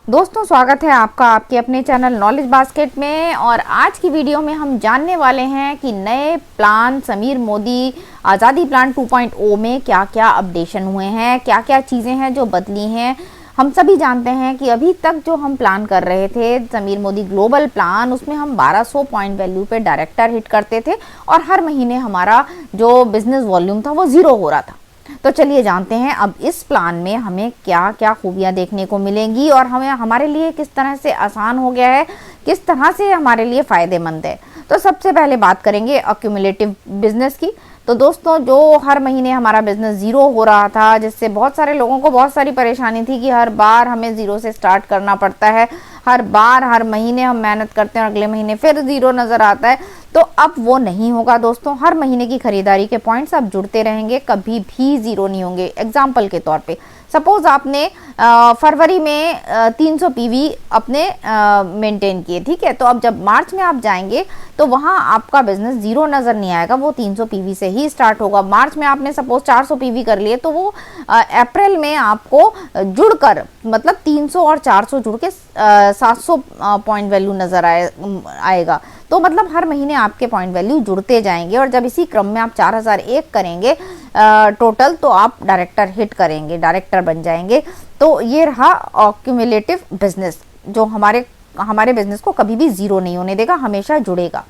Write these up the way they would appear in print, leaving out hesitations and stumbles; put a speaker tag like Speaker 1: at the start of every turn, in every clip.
Speaker 1: दोस्तों स्वागत है आपका आपके अपने चैनल नॉलेज बास्केट में। और आज की वीडियो में हम जानने वाले हैं कि नए प्लान समीर मोदी आज़ादी प्लान 2.0 में क्या क्या अपडेशन हुए हैं, क्या क्या चीज़ें हैं जो बदली हैं। हम सभी जानते हैं कि अभी तक जो हम प्लान कर रहे थे समीर मोदी ग्लोबल प्लान, उसमें हम 1200 पॉइंट वैल्यू पे डायरेक्टर हिट करते थे और हर महीने हमारा जो बिजनेस वॉल्यूम था वो ज़ीरो हो रहा था। तो चलिए जानते हैं अब इस प्लान में हमें क्या क्या खूबियां देखने को मिलेंगी और हमें हमारे लिए किस तरह से आसान हो गया है, किस तरह से हमारे लिए फ़ायदेमंद है। तो सबसे पहले बात करेंगे अक्यूमुलेटिव बिजनेस की। तो दोस्तों जो हर महीने हमारा बिजनेस ज़ीरो हो रहा था, जिससे बहुत सारे लोगों को बहुत सारी परेशानी थी कि हर बार हमें ज़ीरो से स्टार्ट करना पड़ता है, हर बार हर महीने हम मेहनत करते हैं और अगले महीने फिर ज़ीरो नज़र आता है। तो अब वो नहीं होगा दोस्तों। हर महीने की खरीदारी के पॉइंट्स अब जुड़ते रहेंगे, कभी भी ज़ीरो नहीं होंगे। एग्जाम्पल के तौर पे सपोज आपने फरवरी में 300 पीवी अपने मेंटेन किए, ठीक है। तो अब जब मार्च में आप जाएंगे तो वहाँ आपका बिजनेस ज़ीरो नज़र नहीं आएगा, वो 300 पीवी से ही स्टार्ट होगा। मार्च में आपने सपोज 400 पीवी कर लिए तो वो अप्रैल में आपको जुड़कर मतलब 300 और 400 जुड़ के 700 पॉइंट वैल्यू नज़र आएगा। तो मतलब हर महीने आपके पॉइंट वैल्यू जुड़ते जाएंगे और जब इसी क्रम में आप 4001 करेंगे टोटल, तो आप डायरेक्टर हिट करेंगे, डायरेक्टर बन जाएंगे। तो ये रहा एक्यूमुलेटिव बिजनेस, जो हमारे बिजनेस को कभी भी ज़ीरो नहीं होने देगा, हमेशा जुड़ेगा।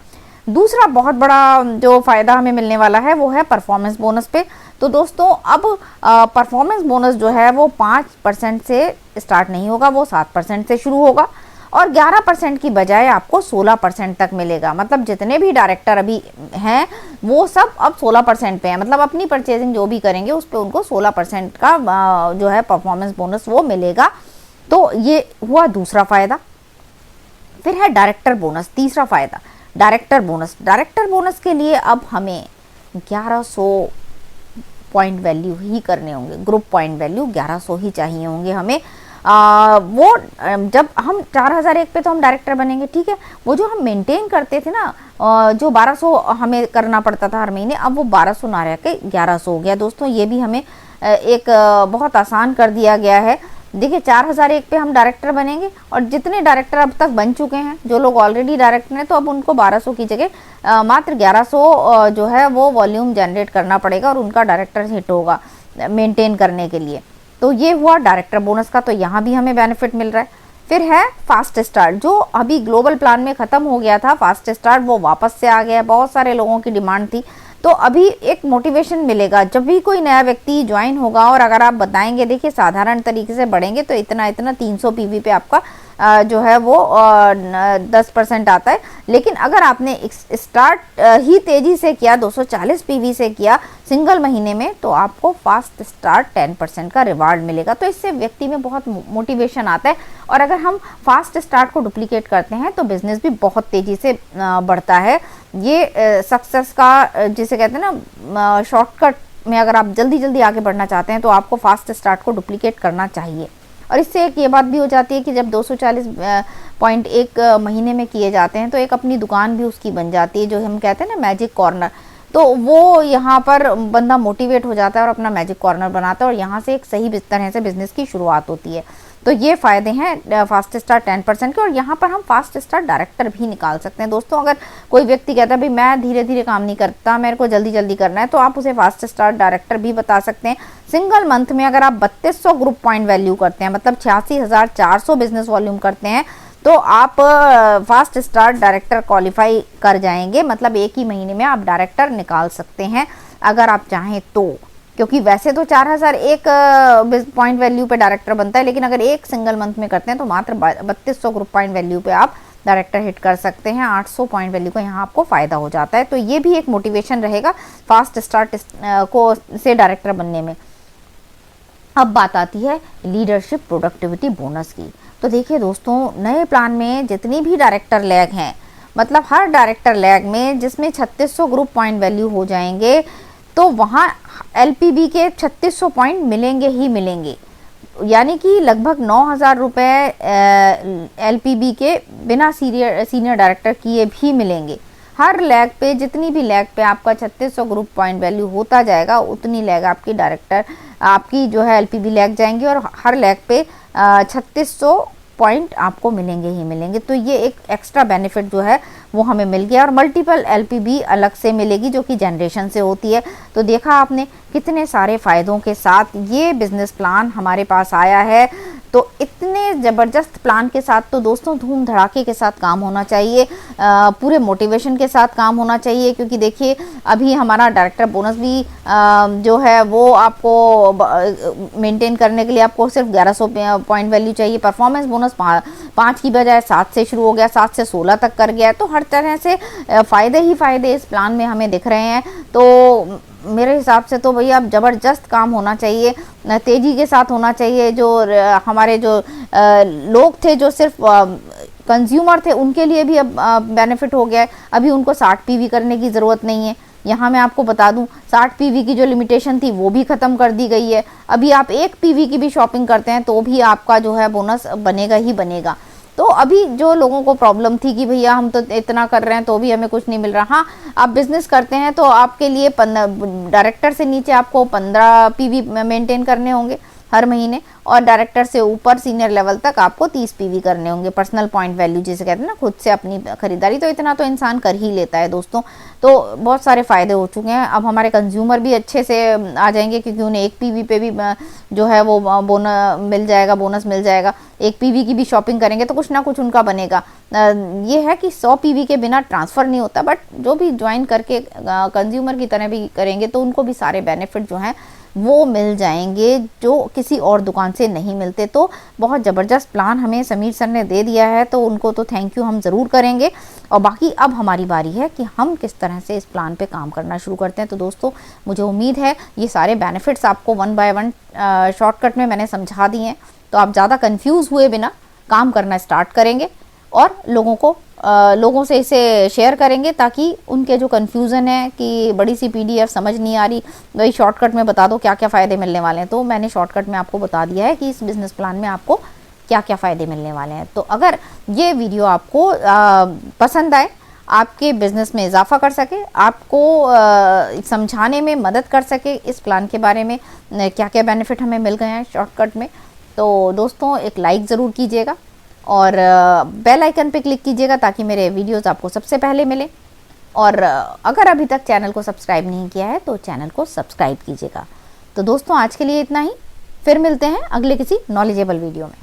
Speaker 1: दूसरा बहुत बड़ा जो फ़ायदा हमें मिलने वाला है वो है परफॉर्मेंस बोनस पे। तो दोस्तों अब परफॉर्मेंस बोनस जो है वो 5% से स्टार्ट नहीं होगा, वो 7% से शुरू होगा और 11% की बजाय आपको 16% तक मिलेगा। मतलब जितने भी डायरेक्टर अभी हैं वो सब अब 16% पे हैं, मतलब अपनी परचेजिंग जो भी करेंगे उस पर उनको 16% का जो है परफॉर्मेंस बोनस वो मिलेगा। तो ये हुआ दूसरा फ़ायदा। फिर है डायरेक्टर बोनस, तीसरा फ़ायदा डायरेक्टर बोनस। डायरेक्टर बोनस के लिए अब हमें 1100 पॉइंट वैल्यू ही करने होंगे, ग्रुप पॉइंट वैल्यू 1100 ही चाहिए होंगे हमें। वो जब हम 4001 पे तो हम डायरेक्टर बनेंगे, ठीक है। वो जो हम मेंटेन करते थे ना, जो 1200 हमें करना पड़ता था हर महीने, अब वो 1200 ना रह के 1100 हो गया दोस्तों। ये भी हमें एक बहुत आसान कर दिया गया है। देखिए 4001 पे हम डायरेक्टर बनेंगे और जितने डायरेक्टर अब तक बन चुके हैं, जो लोग ऑलरेडी डायरेक्टर हैं, तो अब उनको 1200 की जगह मात्र 1100 जो है वो वॉल्यूम जनरेट करना पड़ेगा और उनका डायरेक्टर हिट होगा मेंटेन करने के लिए। तो ये हुआ डायरेक्टर बोनस का, तो यहाँ भी हमें बेनिफिट मिल रहा है। फिर है फास्ट स्टार्ट, जो अभी ग्लोबल प्लान में ख़त्म हो गया था फास्ट स्टार्ट, वो वापस से आ गया। बहुत सारे लोगों की डिमांड थी, तो अभी एक मोटिवेशन मिलेगा जब भी कोई नया व्यक्ति ज्वाइन होगा और अगर आप बताएंगे, देखिए साधारण तरीके से बढ़ेंगे तो इतना इतना 300 पीवी पे आपका जो है वो 10% आता है। लेकिन अगर आपने स्टार्ट ही तेज़ी से किया, 240 पीवी से किया सिंगल महीने में, तो आपको फास्ट स्टार्ट 10% का रिवार्ड मिलेगा। तो इससे व्यक्ति में बहुत मोटिवेशन आता है और अगर हम फास्ट स्टार्ट को डुप्लीकेट करते हैं तो बिजनेस भी बहुत तेज़ी से बढ़ता है। ये सक्सेस का जिसे कहते हैं ना शॉर्टकट में, अगर आप जल्दी जल्दी आगे बढ़ना चाहते हैं तो आपको फास्ट स्टार्ट को डुप्लीकेट करना चाहिए। और इससे एक ये बात भी हो जाती है कि जब 240.1 महीने में किए जाते हैं तो एक अपनी दुकान भी उसकी बन जाती है, जो हम कहते हैं ना मैजिक कॉर्नर। तो वो यहाँ पर बंदा मोटिवेट हो जाता है और अपना मैजिक कॉर्नर बनाता है और यहाँ से एक सही तरह से बिजनेस की शुरुआत होती है। तो ये फ़ायदे हैं फास्ट स्टार्ट 10% के। और यहाँ पर हम फास्ट स्टार्ट डायरेक्टर भी निकाल सकते हैं दोस्तों। अगर कोई व्यक्ति कहता है भाई मैं धीरे धीरे काम नहीं करता, मेरे को जल्दी जल्दी करना है, तो आप उसे फास्ट स्टार्ट डायरेक्टर भी बता सकते हैं। सिंगल मंथ में अगर आप 3200 ग्रुप पॉइंट वैल्यू करते हैं, मतलब 86,400 बिजनेस वॉल्यूम करते हैं, तो आप फास्ट स्टार्ट डायरेक्टर क्वालिफाई कर जाएंगे। मतलब एक ही महीने में आप डायरेक्टर निकाल सकते हैं अगर आप चाहें तो, क्योंकि वैसे तो 4001 पॉइंट वैल्यू पे डायरेक्टर बनता है, लेकिन अगर एक सिंगल मंथ में करते हैं तो मात्र 3200 ग्रुप पॉइंट वैल्यू पे आप डायरेक्टर हिट कर सकते हैं। 800 पॉइंट वैल्यू का यहाँ आपको फ़ायदा हो जाता है। तो ये भी एक मोटिवेशन रहेगा फास्ट स्टार्ट को से डायरेक्टर बनने में। अब बात आती है लीडरशिप प्रोडक्टिविटी बोनस की। तो देखिए दोस्तों, नए प्लान में जितनी भी डायरेक्टर लैग हैं, मतलब हर डायरेक्टर लैग में जिसमें 3600 ग्रुप पॉइंट वैल्यू हो जाएंगे, तो वहाँ एलपीबी के 3600 पॉइंट मिलेंगे ही मिलेंगे। यानी कि लगभग 9,000 रुपये एलपीबी के बिना सीनियर डायरेक्टर किए भी मिलेंगे। हर लैग पे, जितनी भी लैग पे आपका 3600 ग्रुप पॉइंट वैल्यू होता जाएगा, उतनी लैग आपकी डायरेक्टर आपकी जो है एलपीबी लैग जाएंगी और हर लैग पे 3600 पॉइंट आपको मिलेंगे ही मिलेंगे। तो ये एक एक्स्ट्रा बेनिफिट जो है वो हमें मिल गया। और मल्टीपल एलपी भी अलग से मिलेगी जो कि जनरेशन से होती है। तो देखा आपने कितने सारे फ़ायदों के साथ ये बिजनेस प्लान हमारे पास आया है। तो इतने ज़बरदस्त प्लान के साथ तो दोस्तों धूम धड़ाके के साथ काम होना चाहिए, पूरे मोटिवेशन के साथ काम होना चाहिए। क्योंकि देखिए अभी हमारा डायरेक्टर बोनस भी जो है वो आपको मेंटेन करने के लिए आपको सिर्फ 1100 पॉइंट वैल्यू चाहिए। परफॉर्मेंस बोनस 5 की बजाय 7 से शुरू हो गया, 7 से 16 तक कर गया। तो हर तरह से फ़ायदे ही फ़ायदे इस प्लान में हमें दिख रहे हैं। तो मेरे हिसाब से तो भैया अब ज़बरदस्त काम होना चाहिए, तेज़ी के साथ होना चाहिए। जो हमारे जो लोग थे जो सिर्फ कंज्यूमर थे उनके लिए भी अब बेनिफिट हो गया है। अभी उनको 60 पीवी करने की ज़रूरत नहीं है। यहाँ मैं आपको बता दूं 60 पीवी की जो लिमिटेशन थी वो भी ख़त्म कर दी गई है। अभी आप 1 पीवी की भी शॉपिंग करते हैं तो भी आपका जो है बोनस बनेगा ही बनेगा। तो अभी जो लोगों को प्रॉब्लम थी कि भैया हम तो इतना कर रहे हैं तो भी हमें कुछ नहीं मिल रहा, हाँ आप बिजनेस करते हैं तो आपके लिए डायरेक्टर से नीचे आपको 15 पीवी मेंटेन करने होंगे हर महीने, और डायरेक्टर से ऊपर सीनियर लेवल तक आपको 30 पीवी करने होंगे, पर्सनल पॉइंट वैल्यू जिसे कहते हैं ना, खुद से अपनी खरीदारी। तो इतना तो इंसान कर ही लेता है दोस्तों। तो बहुत सारे फ़ायदे हो चुके हैं। अब हमारे कंज्यूमर भी अच्छे से आ जाएंगे क्योंकि उन्हें 1 पीवी पे भी जो है वो बोनस मिल जाएगा। 1 पीवी की भी शॉपिंग करेंगे तो कुछ ना कुछ उनका बनेगा। ये है कि 100 पीवी के बिना ट्रांसफ़र नहीं होता, बट जो भी ज्वाइन करके कंज्यूमर की तरह भी करेंगे तो उनको भी सारे बेनिफिट जो हैं वो मिल जाएंगे जो किसी और दुकान से नहीं मिलते। तो बहुत ज़बरदस्त प्लान हमें समीर सर ने दे दिया है, तो उनको तो थैंक यू हम ज़रूर करेंगे। और बाकी अब हमारी बारी है कि हम किस तरह से इस प्लान पे काम करना शुरू करते हैं। तो दोस्तों मुझे उम्मीद है ये सारे बेनिफिट्स आपको 1 बाय 1 शॉर्टकट में मैंने समझा दिए हैं, तो आप ज़्यादा कन्फ्यूज़ हुए बिना काम करना स्टार्ट करेंगे और लोगों से इसे शेयर करेंगे ताकि उनके जो कन्फ्यूज़न है कि बड़ी सी पीडीएफ समझ नहीं आ रही, वही शॉर्टकट में बता दो क्या क्या फ़ायदे मिलने वाले हैं। तो मैंने शॉर्टकट में आपको बता दिया है कि इस बिज़नेस प्लान में आपको क्या क्या फ़ायदे मिलने वाले हैं। तो अगर ये वीडियो आपको पसंद आए, आपके बिज़नेस में इजाफा कर सके, आपको समझाने में मदद कर सके इस प्लान के बारे में क्या क्या बेनिफिट हमें मिल गए हैं शॉर्टकट में, तो दोस्तों एक लाइक ज़रूर कीजिएगा और बेल आइकन पे क्लिक कीजिएगा ताकि मेरे वीडियोस आपको सबसे पहले मिले। और अगर अभी तक चैनल को सब्सक्राइब नहीं किया है तो चैनल को सब्सक्राइब कीजिएगा। तो दोस्तों आज के लिए इतना ही, फिर मिलते हैं अगले किसी नॉलेजेबल वीडियो में।